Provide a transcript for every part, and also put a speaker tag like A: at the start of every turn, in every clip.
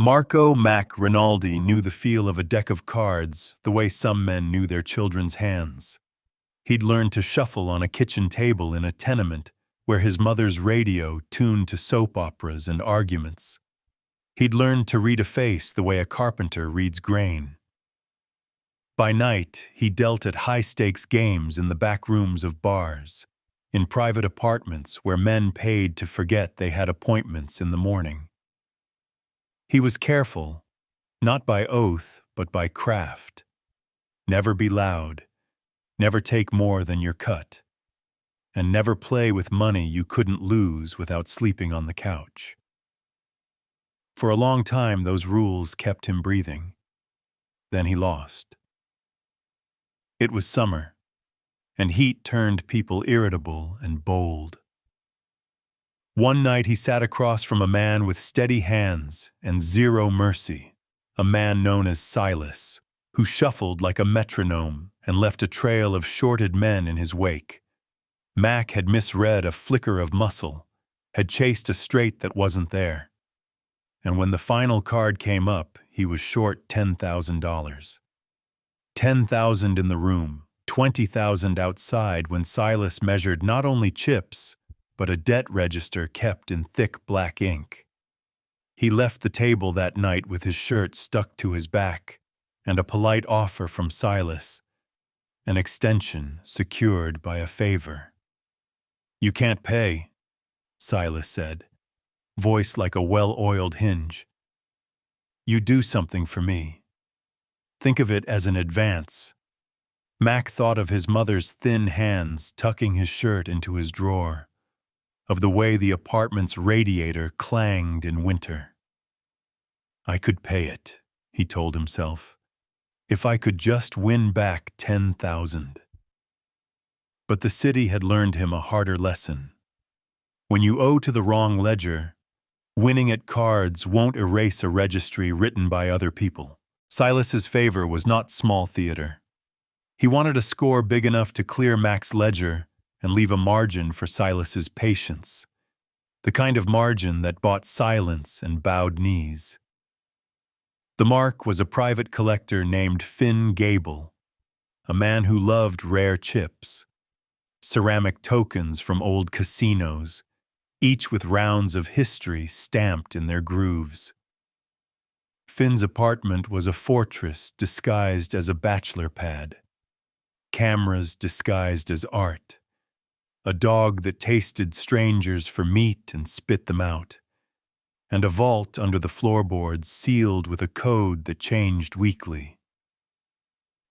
A: Marco Mac Rinaldi knew the feel of a deck of cards the way some men knew their children's hands. He'd learned to shuffle on a kitchen table in a tenement where his mother's radio tuned to soap operas and arguments. He'd learned to read a face the way a carpenter reads grain. By night, he dealt at high-stakes games in the back rooms of bars, in private apartments where men paid to forget they had appointments in the morning. He was careful, not by oath, but by craft. Never be loud, never take more than your cut, and never play with money you couldn't lose without sleeping on the couch. For a long time, those rules kept him breathing. Then he lost. It was summer, and heat turned people irritable and bold. One night he sat across from a man with steady hands and zero mercy, a man known as Silas, who shuffled like a metronome and left a trail of shorted men in his wake. Mac had misread a flicker of muscle, had chased a straight that wasn't there. And when the final card came up, he was short $10,000. 10,000 in the room, 20,000 outside when Silas measured not only chips, but a debt register kept in thick black ink. He left the table that night with his shirt stuck to his back and a polite offer from Silas, an extension secured by a favor. "You can't pay," Silas said, voice like a well-oiled hinge. "You do something for me. Think of it as an advance." Mac thought of his mother's thin hands tucking his shirt into his drawer, of the way the apartment's radiator clanged in winter. "I could pay it," he told himself, "if I could just win back 10,000. But the city had learned him a harder lesson. When you owe to the wrong ledger, winning at cards won't erase a registry written by other people. Silas's favor was not small theater. He wanted a score big enough to clear Mac's ledger and leave a margin for Silas's patience, the kind of margin that bought silence and bowed knees. The mark was a private collector named Finn Gable, a man who loved rare chips, ceramic tokens from old casinos, each with rounds of history stamped in their grooves. Finn's apartment was a fortress disguised as a bachelor pad, cameras disguised as art, a dog that tasted strangers for meat and spit them out, and a vault under the floorboards sealed with a code that changed weekly.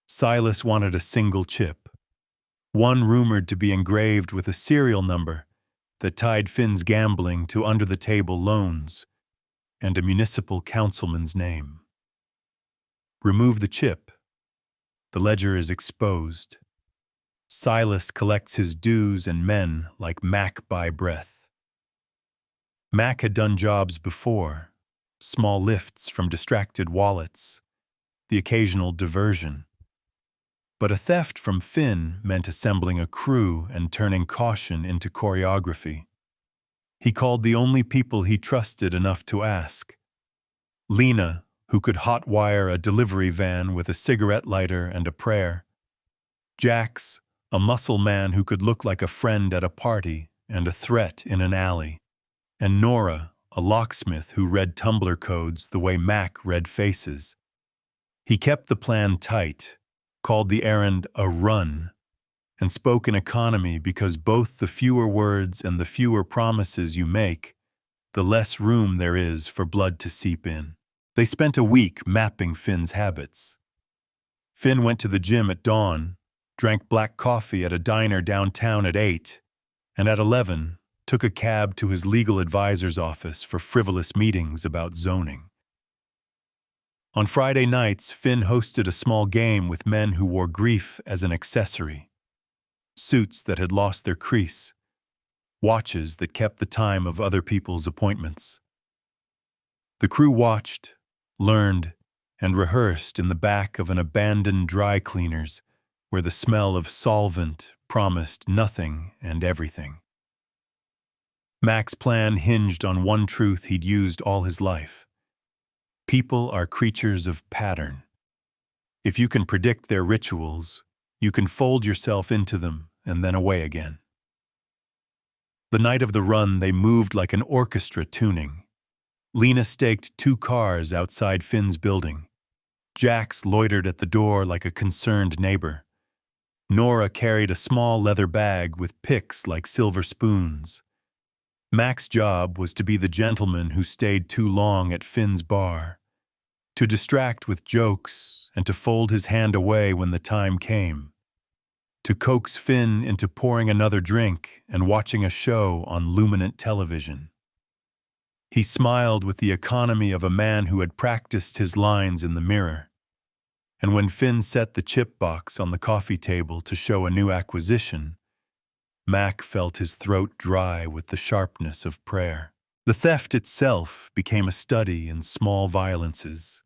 A: Silas wanted a single chip, one rumored to be engraved with a serial number that tied Finn's gambling to under-the-table loans and a municipal councilman's name. Remove the chip. The ledger is exposed. Silas collects his dues and men like Mac by breath. Mac had done jobs before, small lifts from distracted wallets, the occasional diversion. But a theft from Finn meant assembling a crew and turning caution into choreography. He called the only people he trusted enough to ask. Lena, who could hotwire a delivery van with a cigarette lighter and a prayer. Jax, a muscle man who could look like a friend at a party and a threat in an alley. And Nora, a locksmith who read tumbler codes the way Mac read faces. He kept the plan tight, called the errand a run, and spoke in economy because both the fewer words and the fewer promises you make, the less room there is for blood to seep in. They spent a week mapping Finn's habits. Finn went to the gym at dawn, drank black coffee at a diner downtown at 8, and at 11 took a cab to his legal advisor's office for frivolous meetings about zoning. On Friday nights, Finn hosted a small game with men who wore grief as an accessory. Suits that had lost their crease, watches that kept the time of other people's appointments. The crew watched, learned, and rehearsed in the back of an abandoned dry cleaner's where the smell of solvent promised nothing and everything. Mac's plan hinged on one truth he'd used all his life. People are creatures of pattern. If you can predict their rituals, you can fold yourself into them and then away again. The night of the run, they moved like an orchestra tuning. Lena staked 2 cars outside Finn's building. Jax loitered at the door like a concerned neighbor. Nora carried a small leather bag with picks like silver spoons. Mac's job was to be the gentleman who stayed too long at Finn's bar, to distract with jokes and to fold his hand away when the time came, to coax Finn into pouring another drink and watching a show on luminant television. He smiled with the economy of a man who had practiced his lines in the mirror. And when Finn set the chip box on the coffee table to show a new acquisition, Mac felt his throat dry with the sharpness of prayer. The theft itself became a study in small violences.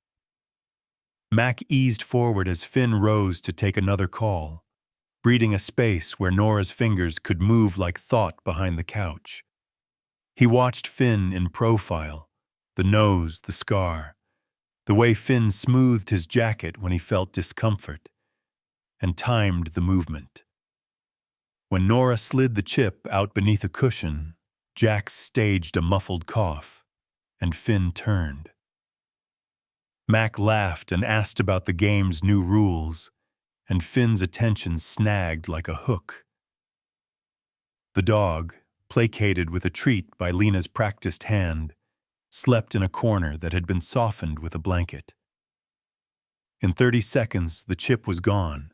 A: Mac eased forward as Finn rose to take another call, breeding a space where Nora's fingers could move like thought behind the couch. He watched Finn in profile, the nose, the scar, the way Finn smoothed his jacket when he felt discomfort, and timed the movement. When Nora slid the chip out beneath a cushion, Jax staged a muffled cough, and Finn turned. Mac laughed and asked about the game's new rules, and Finn's attention snagged like a hook. The dog, placated with a treat by Lena's practiced hand, slept in a corner that had been softened with a blanket. In 30 seconds, the chip was gone,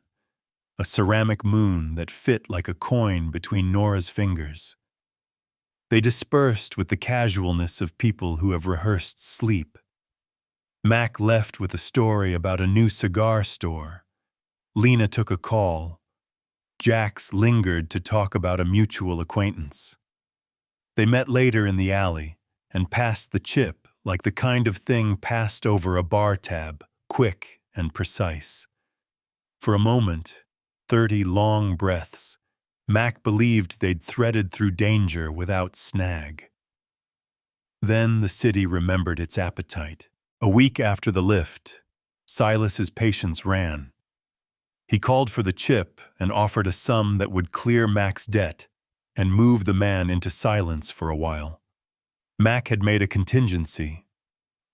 A: a ceramic moon that fit like a coin between Nora's fingers. They dispersed with the casualness of people who have rehearsed sleep. Mac left with a story about a new cigar store. Lena took a call. Jax lingered to talk about a mutual acquaintance. They met later in the alley and passed the chip like the kind of thing passed over a bar tab, quick and precise. For a moment, 30 long breaths, Mac believed they'd threaded through danger without snag. Then the city remembered its appetite. A week after the lift, Silas's patience ran. He called for the chip and offered a sum that would clear Mac's debt and move the man into silence for a while. Mac had made a contingency.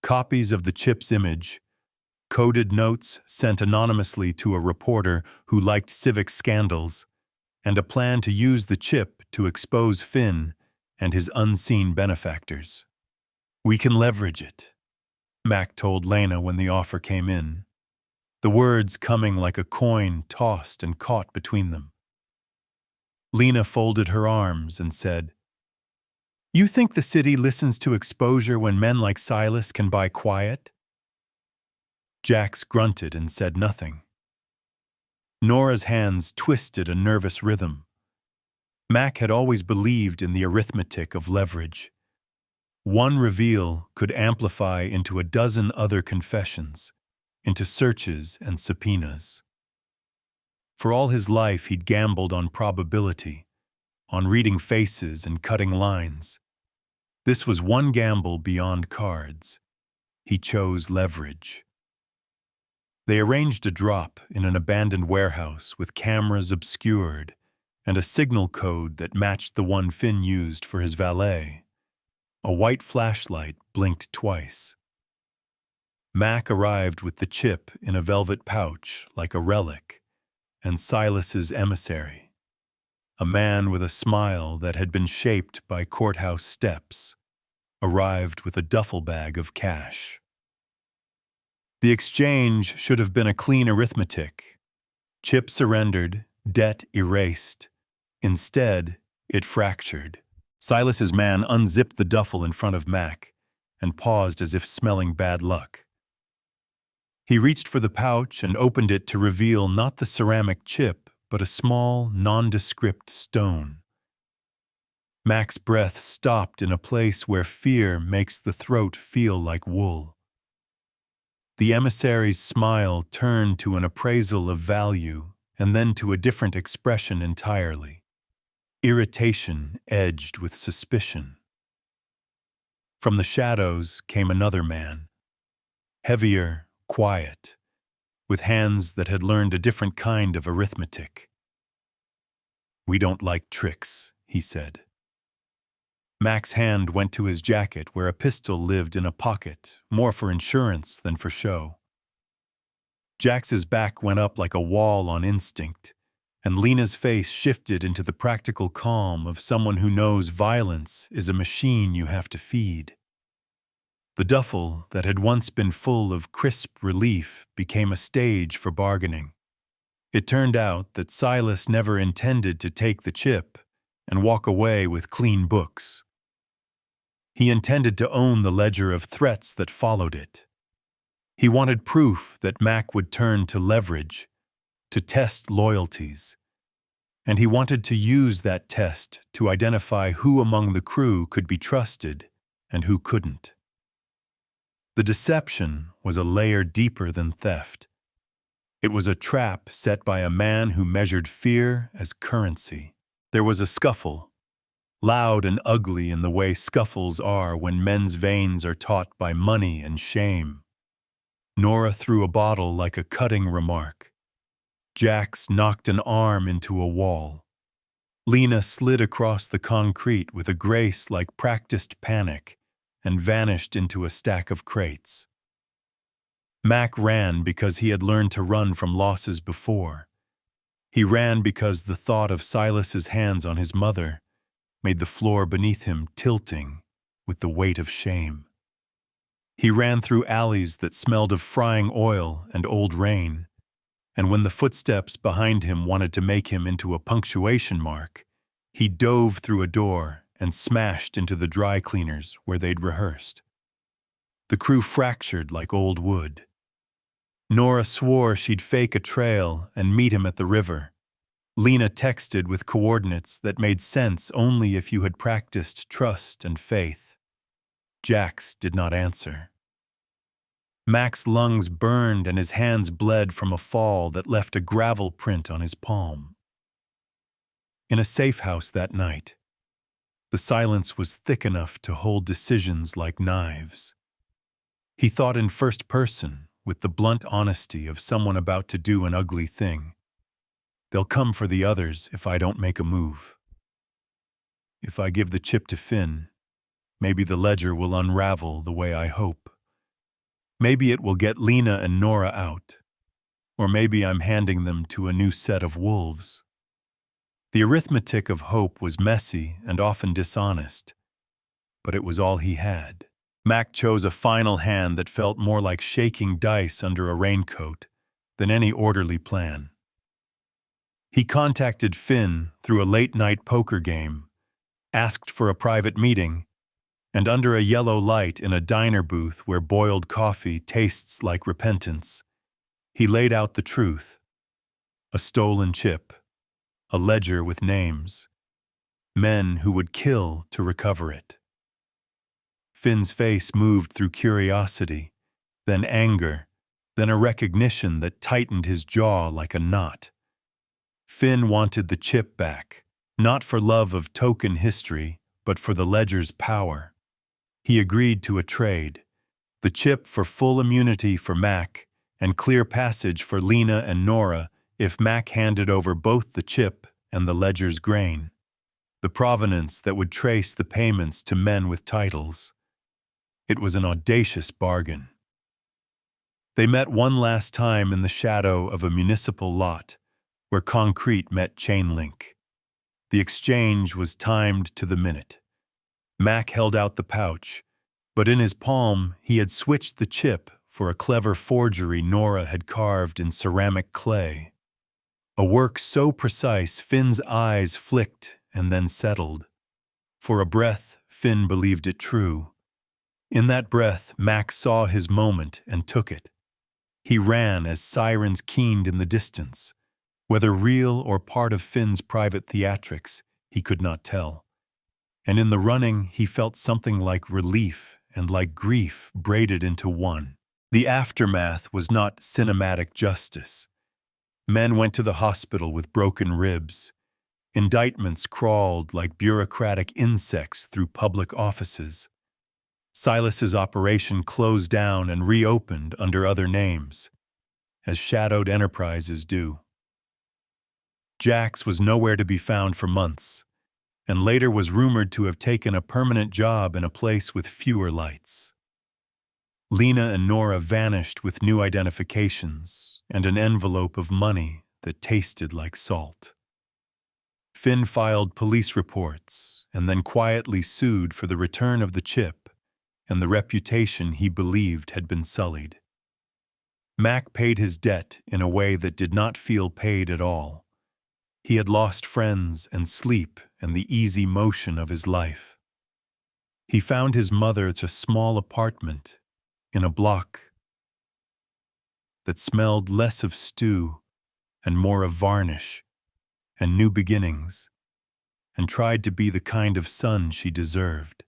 A: Copies of the chip's image, coded notes sent anonymously to a reporter who liked civic scandals, and a plan to use the chip to expose Finn and his unseen benefactors. "We can leverage it," Mac told Lena when the offer came in, the words coming like a coin tossed and caught between them. Lena folded her arms and said, "You think the city listens to exposure when men like Silas can buy quiet?" Jax grunted and said nothing. Nora's hands twisted a nervous rhythm. Mac had always believed in the arithmetic of leverage. One reveal could amplify into a dozen other confessions, into searches and subpoenas. For all his life, he'd gambled on probability, on reading faces and cutting lines. This was one gamble beyond cards. He chose leverage. They arranged a drop in an abandoned warehouse with cameras obscured and a signal code that matched the one Finn used for his valet. A white flashlight blinked twice. Mac arrived with the chip in a velvet pouch like a relic, and Silas's emissary, a man with a smile that had been shaped by courthouse steps, arrived with a duffel bag of cash. The exchange should have been a clean arithmetic. Chip surrendered, debt erased. Instead, it fractured. Silas's man unzipped the duffel in front of Mac and paused as if smelling bad luck. He reached for the pouch and opened it to reveal not the ceramic chip, but a small, nondescript stone. Mac's breath stopped in a place where fear makes the throat feel like wool. The emissary's smile turned to an appraisal of value and then to a different expression entirely. Irritation edged with suspicion. From the shadows came another man. heavier, quiet, with hands that had learned a different kind of arithmetic. "We don't like tricks," he said. Mac's hand went to his jacket where a pistol lived in a pocket, more for insurance than for show. Jax's back went up like a wall on instinct, and Lena's face shifted into the practical calm of someone who knows violence is a machine you have to feed. The duffel that had once been full of crisp relief became a stage for bargaining. It turned out that Silas never intended to take the chip and walk away with clean books. He intended to own the ledger of threats that followed it. He wanted proof that Mac would turn to leverage, to test loyalties, and he wanted to use that test to identify who among the crew could be trusted and who couldn't. The deception was a layer deeper than theft. It was a trap set by a man who measured fear as currency. There was a scuffle, loud and ugly in the way scuffles are when men's veins are taut by money and shame. Nora threw a bottle like a cutting remark. Jax knocked an arm into a wall. Lena slid across the concrete with a grace like practiced panic and vanished into a stack of crates. Mac ran because he had learned to run from losses before. He ran because the thought of Silas's hands on his mother made the floor beneath him tilting with the weight of shame. He ran through alleys that smelled of frying oil and old rain, and when the footsteps behind him wanted to make him into a punctuation mark, he dove through a door and smashed into the dry cleaners where they'd rehearsed. The crew fractured like old wood. Nora swore she'd fake a trail and meet him at the river. Lena texted with coordinates that made sense only if you had practiced trust and faith. Jax did not answer. Mac's lungs burned and his hands bled from a fall that left a gravel print on his palm. In a safe house that night, the silence was thick enough to hold decisions like knives. He thought in first person, with the blunt honesty of someone about to do an ugly thing. They'll come for the others if I don't make a move. If I give the chip to Finn, maybe the ledger will unravel the way I hope. Maybe it will get Lena and Nora out, or maybe I'm handing them to a new set of wolves. The arithmetic of hope was messy and often dishonest, but it was all he had. Mac chose a final hand that felt more like shaking dice under a raincoat than any orderly plan. He contacted Finn through a late-night poker game, asked for a private meeting, and under a yellow light in a diner booth where boiled coffee tastes like repentance, he laid out the truth. A stolen chip, a ledger with names, men who would kill to recover it. Finn's face moved through curiosity, then anger, then a recognition that tightened his jaw like a knot. Finn wanted the chip back, not for love of token history, but for the ledger's power. He agreed to a trade, the chip for full immunity for Mac and clear passage for Lena and Nora if Mac handed over both the chip and the ledger's grain, the provenance that would trace the payments to men with titles. It was an audacious bargain. They met one last time in the shadow of a municipal lot, where concrete met chain link. The exchange was timed to the minute. Mac held out the pouch, but in his palm he had switched the chip for a clever forgery Nora had carved in ceramic clay. A work so precise Finn's eyes flicked and then settled. For a breath, Finn believed it true. In that breath, Mac saw his moment and took it. He ran as sirens keened in the distance. Whether real or part of Finn's private theatrics, he could not tell. And in the running, he felt something like relief and like grief braided into one. The aftermath was not cinematic justice. Men went to the hospital with broken ribs. Indictments crawled like bureaucratic insects through public offices. Silas's operation closed down and reopened under other names, as shadowed enterprises do. Jax was nowhere to be found for months, and later was rumored to have taken a permanent job in a place with fewer lights. Lena and Nora vanished with new identifications and an envelope of money that tasted like salt. Finn filed police reports and then quietly sued for the return of the chip and the reputation he believed had been sullied. Mac paid his debt in a way that did not feel paid at all. He had lost friends and sleep and the easy motion of his life. He found his mother at a small apartment in a block that smelled less of stew and more of varnish and new beginnings, and tried to be the kind of son she deserved.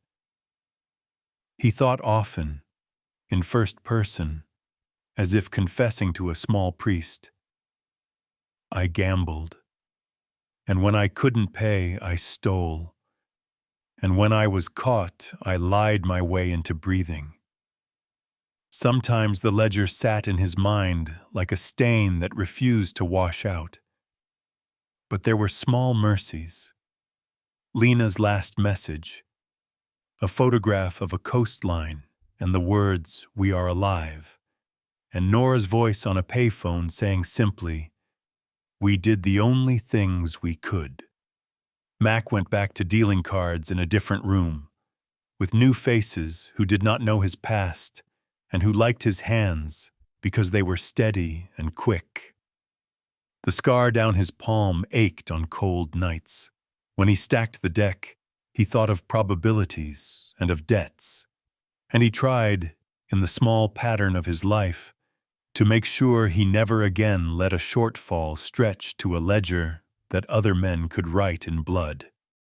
A: He thought often, in first person, as if confessing to a small priest. I gambled, and when I couldn't pay, I stole, and when I was caught, I lied my way into breathing. Sometimes the ledger sat in his mind like a stain that refused to wash out. But there were small mercies. Lena's last message, a photograph of a coastline and the words, "We are alive," and Nora's voice on a payphone saying simply, "We did the only things we could." Mac went back to dealing cards in a different room, with new faces who did not know his past and who liked his hands because they were steady and quick. The scar down his palm ached on cold nights. When he stacked the deck, he thought of probabilities and of debts, and he tried, in the small pattern of his life, to make sure he never again let a shortfall stretch to a ledger that other men could write in blood.